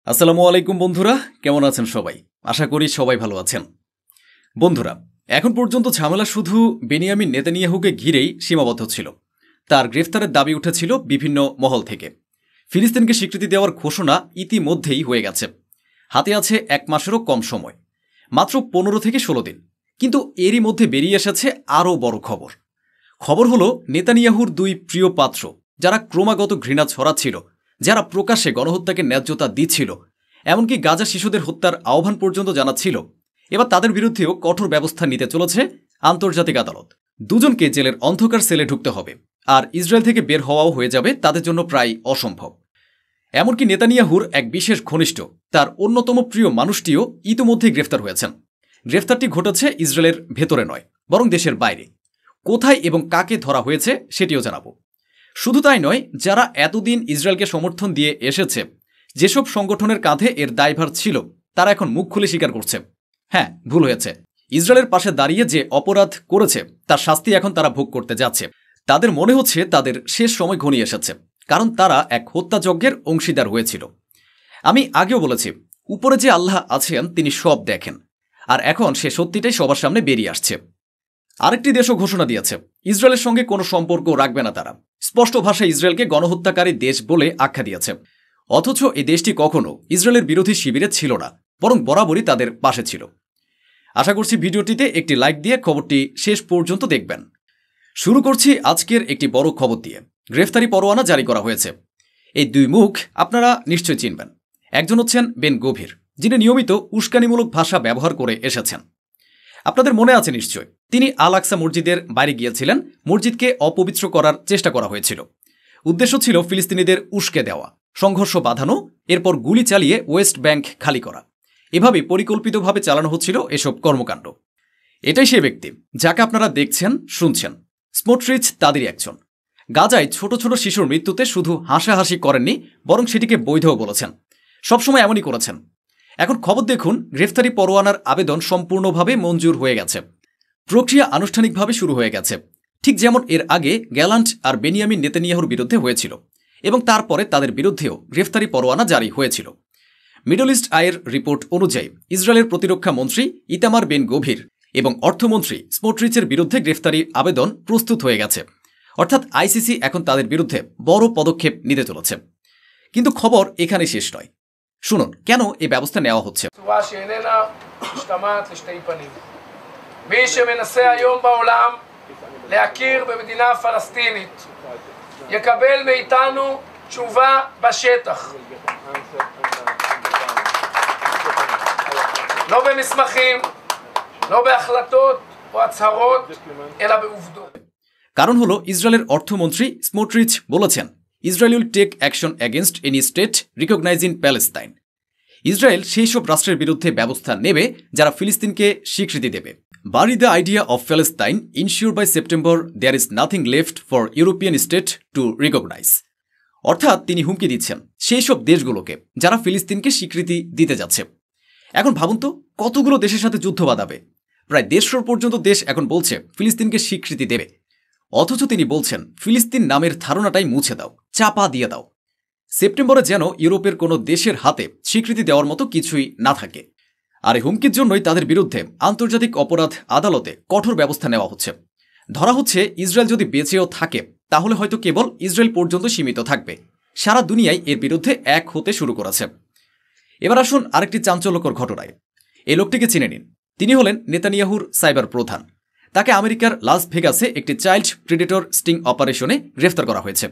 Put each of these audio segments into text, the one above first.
আসসালামু আলাইকুম বন্ধুরা, কেমন আছেন সবাই? আশা করি সবাই ভালো আছেন। বন্ধুরা, এখন পর্যন্ত ঝামেলা শুধু বেনিয়ামিন নেতানিয়াহুকে ঘিরেই সীমাবদ্ধ ছিল। তার গ্রেফতারের দাবি উঠেছিল বিভিন্ন মহল থেকে। ফিলিস্তিনকে স্বীকৃতি দেওয়ার ঘোষণা ইতিমধ্যেই হয়ে গেছে। হাতে আছে 1 মাসেরও কম সময়, মাত্র 15 থেকে 16 দিন। কিন্তু এরই মধ্যে বেরিয়ে এসেছে আরও বড় খবর। খবর হলো নেতানিয়াহুর 2 প্রিয় পাত্র, যারা ক্রমাগত ঘৃণা ছড়াচ্ছিল, যারা প্রকাশ্যে গণহত্যাকে ন্যায্যতা দিচ্ছিল, এমনকি গাজা শিশুদের হত্যার আহ্বান পর্যন্ত জানাচ্ছিল, এবার তাদের বিরুদ্ধেও কঠোর ব্যবস্থা নিতে চলেছে আন্তর্জাতিক আদালত। দুজনকে জেলের অন্ধকার সেলে ঢুকতে হবে, আর ইসরায়েল থেকে বের হওয়াও হয়ে যাবে তাদের জন্য প্রায় অসম্ভব। এমনকি নেতানিয়াহুর এক বিশেষ ঘনিষ্ঠ, তার অন্যতম প্রিয় মানুষটিও ইতিমধ্যেই গ্রেফতার হয়েছেন। গ্রেফতারটি ঘটেছে ইসরায়েলের ভেতরে নয়, বরং দেশের বাইরে। কোথায় এবং কাকে ধরা হয়েছে সেটিও জানাবো। শুধু তাই নয়, যারা এতদিন ইসরায়েলকে সমর্থন দিয়ে এসেছে, যেসব সংগঠনের কাঁধে এর দায়ভার ছিল, তারা এখন মুখ খুলে স্বীকার করছে, হ্যাঁ, ভুল হয়েছে। ইসরায়েলের পাশে দাঁড়িয়ে যে অপরাধ করেছে তার শাস্তি এখন তারা ভোগ করতে যাচ্ছে। তাদের মনে হচ্ছে তাদের শেষ সময় ঘনিয়ে এসেছে, কারণ তারা এক হত্যাযজ্ঞের অংশীদার হয়েছিল। আমি আগেও বলেছি, উপরে যে আল্লাহ আছেন তিনি সব দেখেন, আর এখন সে সত্যিটাই সবার সামনে বেরিয়ে আসছে। আরেকটি দেশও ঘোষণা দিয়েছে ইসরায়েলের সঙ্গে কোনো সম্পর্ক রাখবে না তারা। স্পষ্ট ভাষায় ইসরায়েলকে গণহত্যাকারী দেশ বলে আখ্যা দিয়েছে। অথচ এই দেশটি কখনো ইসরায়েলের বিরোধী শিবিরে ছিল না, বরং বরাবরই তাদের পাশে ছিল। আশা করছি ভিডিওটিতে একটি লাইক দিয়ে খবরটি শেষ পর্যন্ত দেখবেন। শুরু করছি আজকের একটি বড় খবর দিয়ে। গ্রেফতারি পরোয়ানা জারি করা হয়েছে। এই 2 মুখ আপনারা নিশ্চয় চিনবেন। একজন হচ্ছেন বেন গভির, যিনি নিয়মিত উস্কানিমূলক ভাষা ব্যবহার করে এসেছেন। আপনাদের মনে আছে নিশ্চয়, তিনি আল আকসা মসজিদের বাইরে গিয়েছিলেন। মসজিদকে অপবিত্র করার চেষ্টা করা হয়েছিল। উদ্দেশ্য ছিল ফিলিস্তিনিদের উস্কে দেওয়া, সংঘর্ষ বাঁধানো, এরপর গুলি চালিয়ে ওয়েস্ট ব্যাংক খালি করা। এভাবে পরিকল্পিতভাবে চালানো হচ্ছিল এসব কর্মকাণ্ড। এটাই সে ব্যক্তি যাকে আপনারা দেখছেন, শুনছেন। স্মোট্রিচ তাদেরই একজন। গাজায় ছোট ছোট শিশুর মৃত্যুতে শুধু হাসাহাসি করেননি, বরং সেটিকে বৈধও বলেছেন। সবসময় এমনই করেছেন। এখন খবর দেখুন, গ্রেফতারি পরোয়ানার আবেদন সম্পূর্ণভাবে মঞ্জুর হয়ে গেছে। প্রক্রিয়া আনুষ্ঠানিকভাবে শুরু হয়ে গেছে, ঠিক যেমন এর আগে গ্যালান্ট আর বেনিয়ামিন নেতানিয়াহুর বিরুদ্ধে হয়েছিল, এবং তারপরে তাদের বিরুদ্ধেও গ্রেফতারি পরোয়ানা জারি হয়েছিল। মিডল ইস্ট আইয়ের রিপোর্ট অনুযায়ী ইসরায়েলের প্রতিরক্ষা মন্ত্রী ইতামার বেন গভির এবং অর্থমন্ত্রী স্মোট্রিচের বিরুদ্ধে গ্রেফতারি আবেদন প্রস্তুত হয়ে গেছে। অর্থাৎ আইসিসি এখন তাদের বিরুদ্ধে বড় পদক্ষেপ নিতে চলেছে। কিন্তু খবর এখানে শেষ নয়। শুনুন কেন এই ব্যবস্থা নেওয়া হচ্ছে। מי שמנסה היום בעולם להכיר במדינה פלסטינית יקבל מאיתנו תשובה בשטח, לא במסמכים, לא בהחלטות או הצהרות, אלא בעובדות. কারণ হলো, ইসরায়েলের অর্থমন্ত্রী স্মোট্রিচ বলেছেন, Israel will take action against any state recognising Palestine. Israel সেই সব রাষ্ট্রের বিরুদ্ধে ব্যবস্থা নেবে যারা ফিলিস্তিনকে স্বীকৃতি দেবে। Bury the idea of Palestine, ensure by September there is nothing left for European state to recognize. অর্থাৎ তিনি হুমকি দিচ্ছেন সেই সব দেশগুলোকে যারা ফিলিস্তিনকে স্বীকৃতি দিতে যাচ্ছে। এখন ভাবুন তো, কতগুলো দেশের সাথে যুদ্ধ বাঁধাবে। প্রায় 150 পর্যন্ত দেশ এখন বলছে ফিলিস্তিনকে স্বীকৃতি দেবে। অথচ তিনি বলছেন ফিলিস্তিন নামের ধারণাটাই মুছে দাও, চাপা দিয়ে দাও। সেপ্টেম্বরে যেন ইউরোপের কোনো দেশের হাতে স্বীকৃতি দেওয়ার মতো কিছুই না থাকে। আর এই হুমকির জন্যই তাদের বিরুদ্ধে আন্তর্জাতিক অপরাধ আদালতে কঠোর ব্যবস্থা নেওয়া হচ্ছে। ধরা হচ্ছে, ইসরায়েল যদি বেঁচেও থাকে তাহলে হয়তো কেবল ইসরায়েল পর্যন্ত সীমিত থাকবে। সারা দুনিয়ায় এর বিরুদ্ধে এক হতে শুরু করেছে। এবার আসুন আরেকটি চাঞ্চল্যকর ঘটনায়। এই লোকটিকে চিনে নিন। তিনি হলেন নেতানিয়াহুর সাইবার প্রধান। তাকে আমেরিকার লাস ভেগাসে একটি চাইল্ড প্রিডেটর স্টিং অপারেশনে গ্রেফতার করা হয়েছে,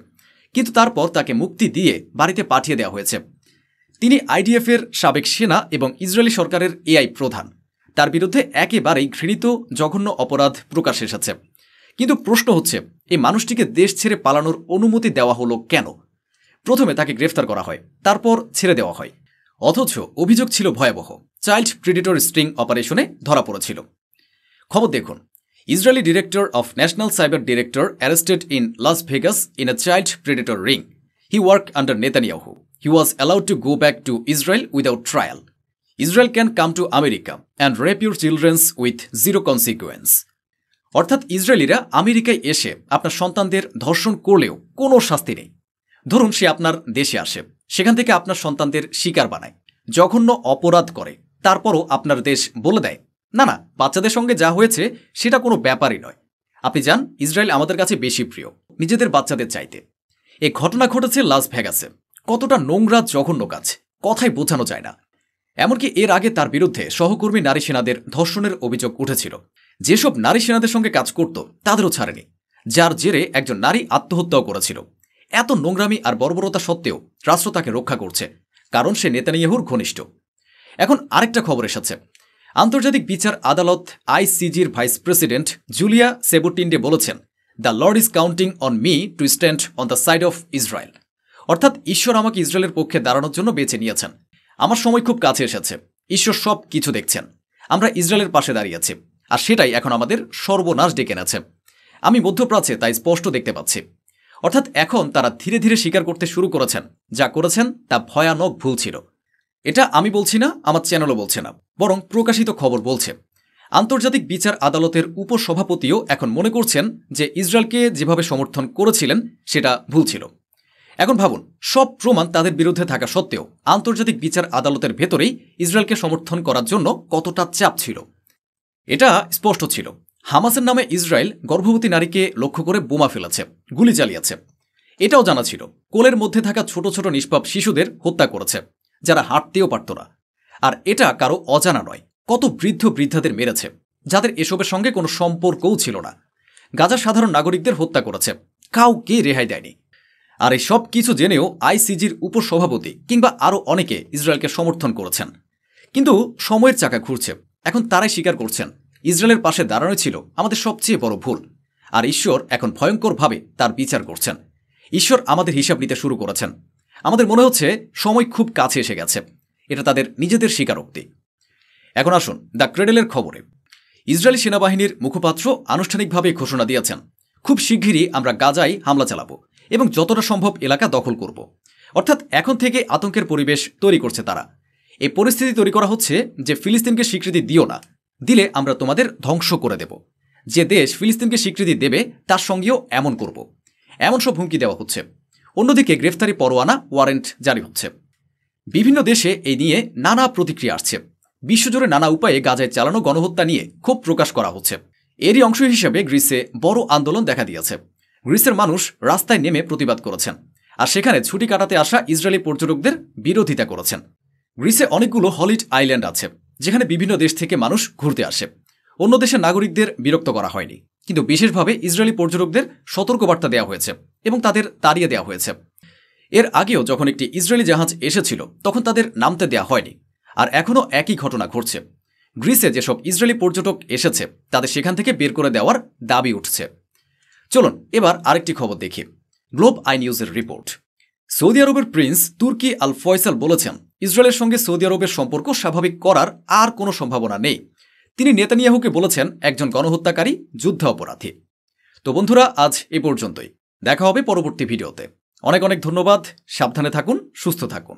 কিন্তু তারপর তাকে মুক্তি দিয়ে বাড়িতে পাঠিয়ে দেওয়া হয়েছে। তিনি আইডিএফের সাবেক সেনা এবং ইসরায়েলি সরকারের এআই প্রধান। তার বিরুদ্ধে একেবারেই ঘৃণিত জঘন্য অপরাধ প্রকাশ এসেছে। কিন্তু প্রশ্ন হচ্ছে, এই মানুষটিকে দেশ ছেড়ে পালানোর অনুমতি দেওয়া হলো কেন? প্রথমে তাকে গ্রেফতার করা হয়, তারপর ছেড়ে দেওয়া হয়। অথচ অভিযোগ ছিল ভয়াবহ। চাইল্ড প্রিডেটর স্ট্রিং অপারেশনে ধরা পড়েছিল। খবর দেখুন, Israeli director of national cyber director arrested in Las Vegas in a child predator ring. He work under Netanyahu. He was allowed to go back to Israel without trial. Israel can come to America and rape your children with zero consequence. অর্থাৎ ইসরায়েলিরা আমেরিকায় এসে আপনার সন্তানদের ধর্ষণ করলেও কোনো শাস্তি নেই। ধরুন সে আপনার দেশে আসে, সেখান থেকে আপনার সন্তানদের শিকার বানায়, জঘন্য অপরাধ করে, তারপরও আপনার দেশ বলে দেয় না না, বাচ্চাদের সঙ্গে যা হয়েছে সেটা কোনো ব্যাপারই নয়, আপনি যান, ইসরায়েল আমাদের কাছে বেশি প্রিয় নিজেদের বাচ্চাদের চাইতে। এই ঘটনা ঘটেছে লাস ভেগাসে। কতটা নোংরা জঘন্য কাজ, কথায় বোঝানো যায় না। এমনকি এর আগে তার বিরুদ্ধে সহকর্মী নারী সেনাদের ধর্ষণের অভিযোগ উঠেছিল। যেসব নারী সেনাদের সঙ্গে কাজ করত তাদেরও ছাড়েনি, যার জেরে একজন নারী আত্মহত্যাও করেছিল। এত নোংরামি আর বর্বরতা সত্ত্বেও রাষ্ট্র তাকে রক্ষা করছে, কারণ সে নেতানিয়াহুর ঘনিষ্ঠ। এখন আরেকটা খবর এসেছে। আন্তর্জাতিক বিচার আদালত আইসিজির ভাইস প্রেসিডেন্ট জুলিয়া সেবুটিন্ডে বলেছেন, the Lord is counting on me to stand on the side of Israel. অর্থাৎ ঈশ্বর আমাকে ইসরায়েলের পক্ষে দাঁড়ানোর জন্য বেছে নিয়েছেন। আমার সময় খুব কাছে এসেছে, ঈশ্বর সব কিছু দেখছেন, আমরা ইসরায়েলের পাশে দাঁড়িয়েছি, আর সেটাই এখন আমাদের সর্বনাশ ডেকে এনেছে। আমি মধ্যপ্রাচ্যে তাই স্পষ্ট দেখতে পাচ্ছি। অর্থাৎ এখন তারা ধীরে ধীরে স্বীকার করতে শুরু করেছেন, যা করেছেন তা ভয়ানক ভুল ছিল। এটা আমি বলছি না, আমার চ্যানেলও বলছে না, বরং প্রকাশিত খবর বলছে। আন্তর্জাতিক বিচার আদালতের উপসভাপতিও এখন মনে করছেন যে ইসরায়েলকে যেভাবে সমর্থন করেছিলেন সেটা ভুল ছিল। এখন ভাবুন, সব প্রমাণ তাদের বিরুদ্ধে থাকা সত্ত্বেও আন্তর্জাতিক বিচার আদালতের ভেতরেই ইসরায়েলকে সমর্থন করার জন্য কতটা চাপ ছিল। এটা স্পষ্ট ছিল। হামাসের নামে ইসরায়েল গর্ভবতী নারীকে লক্ষ্য করে বোমা ফেলেছে, গুলি চালিয়েছে। এটাও জানা ছিল কোলের মধ্যে থাকা ছোট ছোট নিষ্পাপ শিশুদের হত্যা করেছে, যারা হাঁটতেও পারত না। আর এটা কারো অজানা নয়, কত বৃদ্ধ বৃদ্ধাদের মেরেছে, যাদের এসবের সঙ্গে কোনো সম্পর্কও ছিল না। গাজার সাধারণ নাগরিকদের হত্যা করেছে, কাউকে রেহাই দেয়নি। আর এই সব কিছু জেনেও আইসিজির উপসভাপতি কিংবা আরও অনেকে ইসরায়েলকে সমর্থন করেছেন। কিন্তু সময়ের চাকা ঘুরছে, এখন তারাই স্বীকার করছেন ইসরায়েলের পাশে দাঁড়ানো ছিল আমাদের সবচেয়ে বড় ভুল। আর ঈশ্বর এখন ভয়ঙ্করভাবে তার বিচার করছেন। ঈশ্বর আমাদের হিসাব নিতে শুরু করেছেন। আমাদের মনে হচ্ছে সময় খুব কাছে এসে গেছে। এটা তাদের নিজেদের স্বীকারোক্তি। এখন আসুন দ্য ক্রেডেলের খবরে। ইসরায়েলি সেনাবাহিনীর মুখপাত্র আনুষ্ঠানিকভাবে ঘোষণা দিয়েছেন, খুব শিগগিরই আমরা গাজায় হামলা চালাবো এবং যতটা সম্ভব এলাকা দখল করব। অর্থাৎ এখন থেকে আতঙ্কের পরিবেশ তৈরি করছে তারা। এই পরিস্থিতি তৈরি করা হচ্ছে যে ফিলিস্তিনকে স্বীকৃতি দিও না, দিলে আমরা তোমাদের ধ্বংস করে দেব। যে দেশ ফিলিস্তিনকে স্বীকৃতি দেবে তার সঙ্গেও এমন করব, এমন সব হুমকি দেওয়া হচ্ছে। অন্যদিকে গ্রেফতারি পরোয়ানা ওয়ারেন্ট জারি হচ্ছে। বিভিন্ন দেশে এই নিয়ে নানা প্রতিক্রিয়া আসছে। বিশ্বজুড়ে নানা উপায়ে গাজায় চালানো গণহত্যা নিয়ে ক্ষোভ প্রকাশ করা হচ্ছে। এরই অংশ হিসেবে গ্রিসে বড় আন্দোলন দেখা দিয়েছে। গ্রিসের মানুষ রাস্তায় নেমে প্রতিবাদ করেছেন, আর সেখানে ছুটি কাটাতে আসা ইসরায়েলি পর্যটকদের বিরোধিতা করেছেন। গ্রিসে অনেকগুলো হলিডে আইল্যান্ড আছে, যেখানে বিভিন্ন দেশ থেকে মানুষ ঘুরতে আসে। অন্য দেশের নাগরিকদের বিরক্ত করা হয়নি, কিন্তু বিশেষভাবে ইসরায়েলি পর্যটকদের সতর্কবার্তা দেওয়া হয়েছে এবং তাদের তাড়িয়ে দেওয়া হয়েছে। এর আগেও যখন একটি ইসরায়েলি জাহাজ এসেছিল তখন তাদের নামতে দেওয়া হয়নি। আর এখনও একই ঘটনা ঘটছে। গ্রিসে যেসব ইসরায়েলি পর্যটক এসেছে তাদের সেখান থেকে বের করে দেওয়ার দাবি উঠছে। চলুন এবার আরেকটি খবর দেখি। গ্লোব আই নিউজের রিপোর্ট। সৌদি আরবের প্রিন্স তুর্কি আল ফয়সাল বলেছেন, ইসরায়েলের সঙ্গে সৌদি আরবের সম্পর্ক স্বাভাবিক করার আর কোনো সম্ভাবনা নেই। তিনি নেতানিয়াহুকে বলেছেন একজন গণহত্যাকারী, যুদ্ধ অপরাধী। তো বন্ধুরা, আজ এ পর্যন্তই। দেখা হবে পরবর্তী ভিডিওতে। অনেক অনেক ধন্যবাদ। সাবধানে থাকুন, সুস্থ থাকুন।